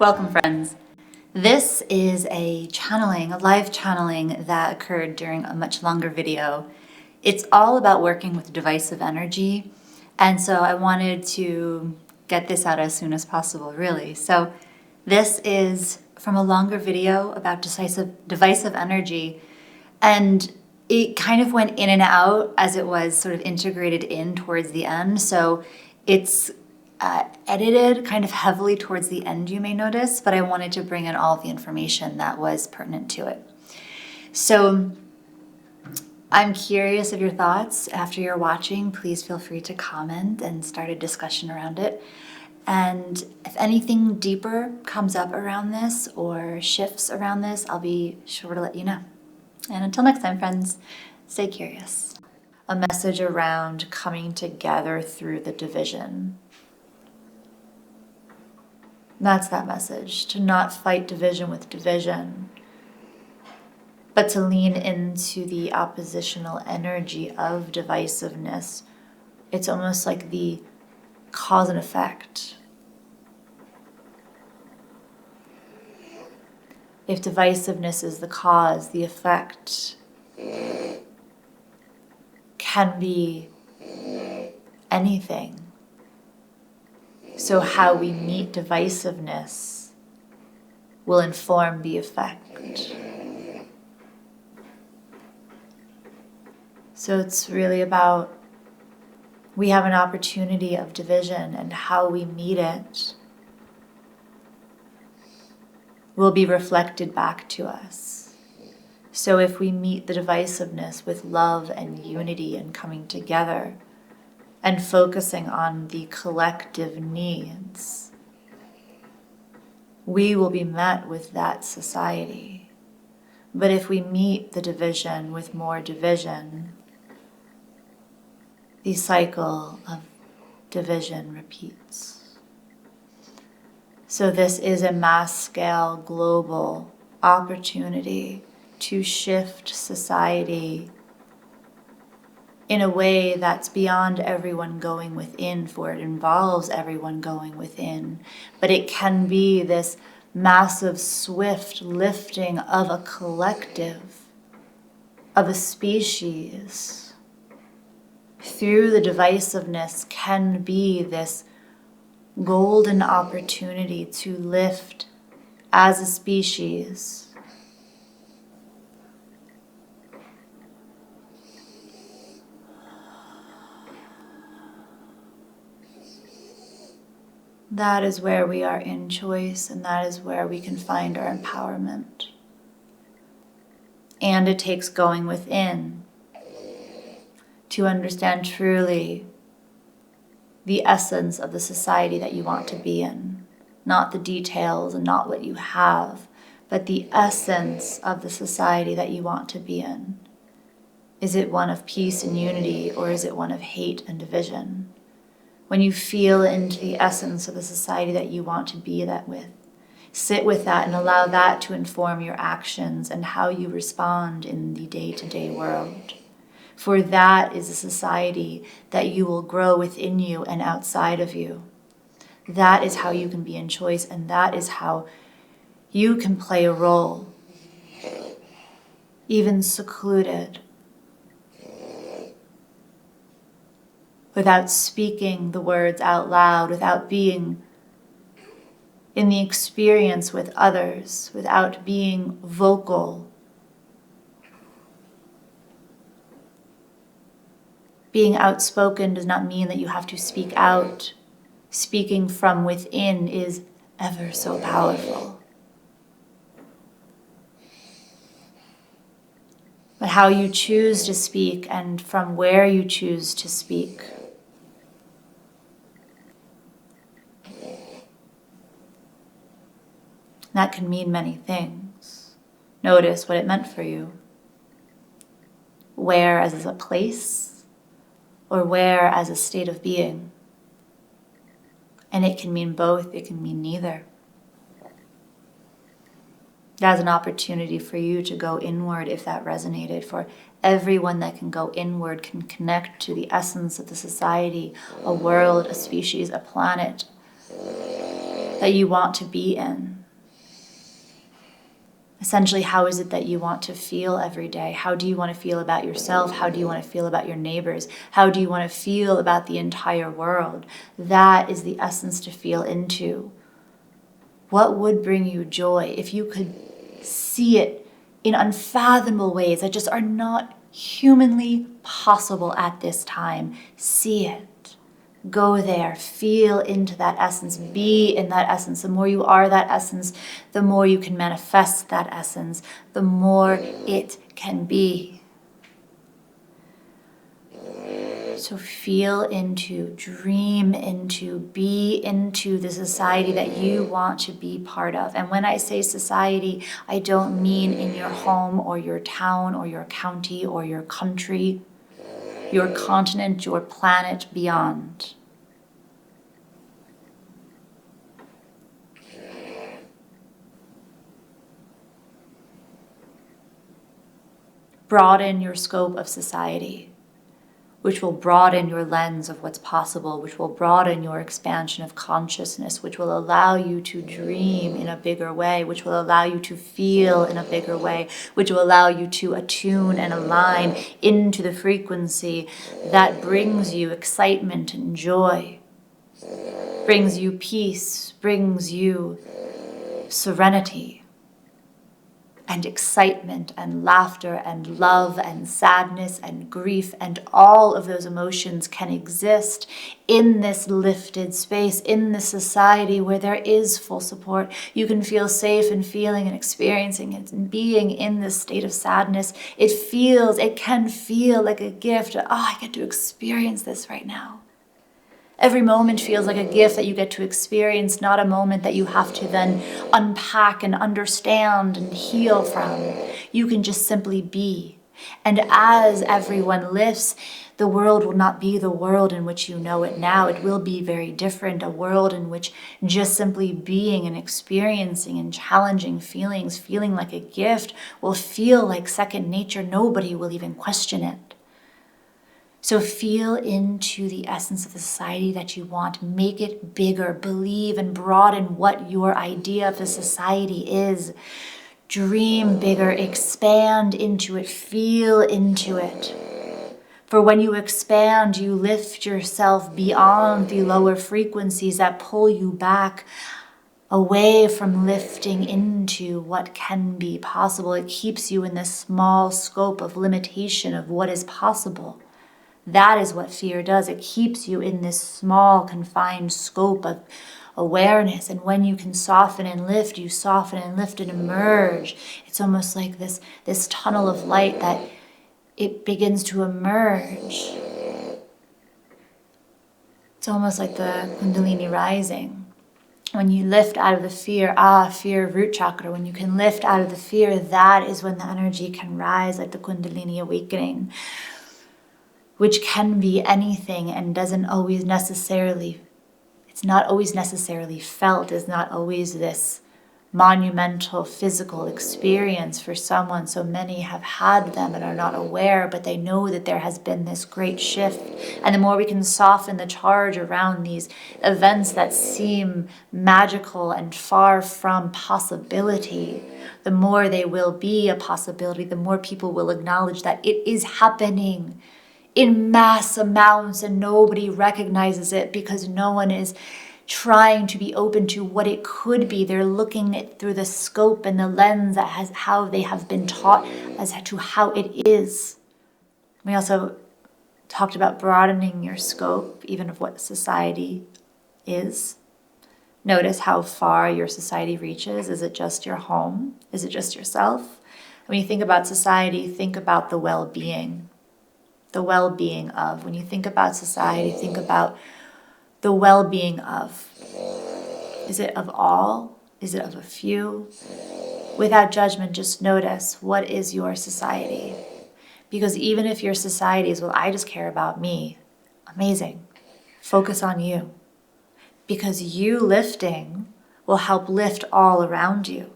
Welcome, friends. This is a live channeling that occurred during a much longer video. It's all about working with divisive energy, and so I wanted to get this out as soon as possible, really. So this is from a longer video about divisive energy, and it kind of went in and out as it was sort of integrated in towards the end. So it's edited kind of heavily towards the end, you may notice, but I wanted to bring in all of the information that was pertinent to it. So I'm curious of your thoughts. After you're watching, please feel free to comment and start a discussion around it. And if anything deeper comes up around this or shifts around this, I'll be sure to let you know. And until next time, friends, stay curious. A message around coming together through the division. That's that message, to not fight division with division, but to lean into the oppositional energy of divisiveness. It's almost like the cause and effect. If divisiveness is the cause, the effect can be anything. So how we meet divisiveness will inform the effect. So it's really about, we have an opportunity of division, and how we meet it will be reflected back to us. So if we meet the divisiveness with love and unity and coming together, and focusing on the collective needs, we will be met with that society. But if we meet the division with more division, the cycle of division repeats. So this is a mass scale, global opportunity to shift society in a way that's beyond everyone going within, for it involves everyone going within. But it can be this massive, swift lifting of a collective, of a species. Through the divisiveness can be this golden opportunity to lift as a species. That is where we are in choice, and that is where we can find our empowerment. And it takes going within to understand truly the essence of the society that you want to be in. Not the details and not what you have, but the essence of the society that you want to be in. Is it one of peace and unity, or is it one of hate and division? When you feel into the essence of the society that you want to be that with, sit with that and allow that to inform your actions and how you respond in the day-to-day world. For that is a society that you will grow within you and outside of you. That is how you can be in choice, and that is how you can play a role, even secluded, without speaking the words out loud, without being in the experience with others, without being vocal. Being outspoken does not mean that you have to speak out. Speaking from within is ever so powerful. But how you choose to speak and from where you choose to speak, that can mean many things. Notice what it meant for you. Where as a place, or where as a state of being. And it can mean both, it can mean neither. That's an opportunity for you to go inward if that resonated. For everyone that can go inward can connect to the essence of the society, a world, a species, a planet that you want to be in. Essentially, how is it that you want to feel every day? How do you want to feel about yourself? How do you want to feel about your neighbors? How do you want to feel about the entire world? That is the essence to feel into. What would bring you joy if you could see it in unfathomable ways that just are not humanly possible at this time? See it. Go there, feel into that essence, be in that essence. The more you are that essence, the more you can manifest that essence, the more it can be. So feel into, dream into, be into the society that you want to be part of. And when I say society, I don't mean in your home or your town or your county or your country, your continent, your planet, beyond. Broaden your scope of society, which will broaden your lens of what's possible, which will broaden your expansion of consciousness, which will allow you to dream in a bigger way, which will allow you to feel in a bigger way, which will allow you to attune and align into the frequency that brings you excitement and joy, brings you peace, brings you serenity, and excitement and laughter and love and sadness and grief, and all of those emotions can exist in this lifted space, in this society where there is full support. You can feel safe in feeling and experiencing it and being in this state of sadness. It can feel like a gift. I get to experience this right now. Every moment feels like a gift that you get to experience, not a moment that you have to then unpack and understand and heal from. You can just simply be. And as everyone lifts, the world will not be the world in which you know it now. It will be very different, a world in which just simply being and experiencing and challenging feelings, feeling like a gift, will feel like second nature. Nobody will even question it. So feel into the essence of the society that you want. Make it bigger. Believe and broaden what your idea of the society is. Dream bigger. Expand into it. Feel into it. For when you expand, you lift yourself beyond the lower frequencies that pull you back away from lifting into what can be possible. It keeps you in this small scope of limitation of what is possible. That is what fear does. It keeps you in this small, confined scope of awareness. And when you can soften and lift, you soften and lift and emerge. It's almost like this tunnel of light that it begins to emerge. It's almost like the Kundalini Rising. When you lift out of the fear, fear, root chakra, when you can lift out of the fear, that is when the energy can rise, like the Kundalini awakening, which can be anything and it's not always necessarily felt, is not always this monumental physical experience for someone. So many have had them and are not aware, but they know that there has been this great shift. And the more we can soften the charge around these events that seem magical and far from possibility, the more they will be a possibility, the more people will acknowledge that it is happening in mass amounts and nobody recognizes it because no one is trying to be open to what it could be. They're looking at it through the scope and the lens that has how they have been taught as to how it is. We also talked about broadening your scope, even of what society is. Notice how far your society reaches. Is it just your home? Is it just yourself? When you think about society, think about the well-being. The well-being of. When you think about society, think about the well-being of. Is it of all? Is it of a few? Without judgment, just notice, what is your society? Because even if your society is, well, I just care about me, amazing. Focus on you. Because you lifting will help lift all around you.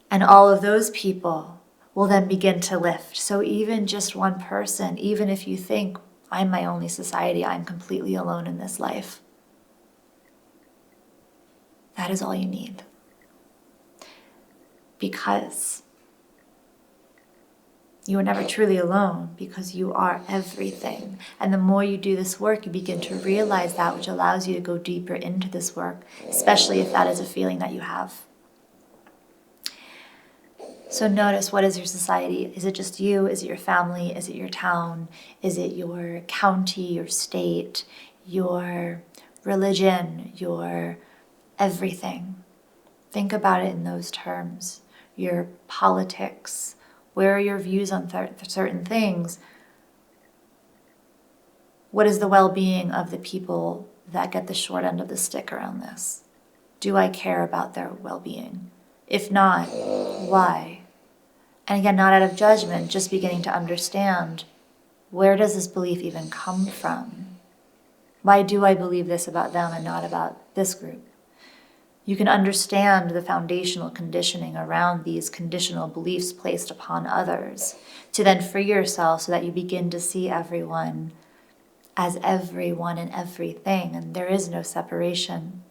And all of those people will then begin to lift. So even just one person, even if you think, I'm my only society, I'm completely alone in this life, that is all you need. because you are never truly alone, because you are everything. And the more you do this work, you begin to realize that, which allows you to go deeper into this work, especially if that is a feeling that you have. So notice, what is your society? Is it just you? Is it your family? Is it your town? Is it your county, your state, your religion, your everything? Think about it in those terms. Your politics. Where are your views on certain things? What is the well-being of the people that get the short end of the stick around this? Do I care about their well-being? If not, why? And again, not out of judgment, just beginning to understand, where does this belief even come from? Why do I believe this about them and not about this group? You can understand the foundational conditioning around these conditional beliefs placed upon others to then free yourself so that you begin to see everyone as everyone and everything, and there is no separation.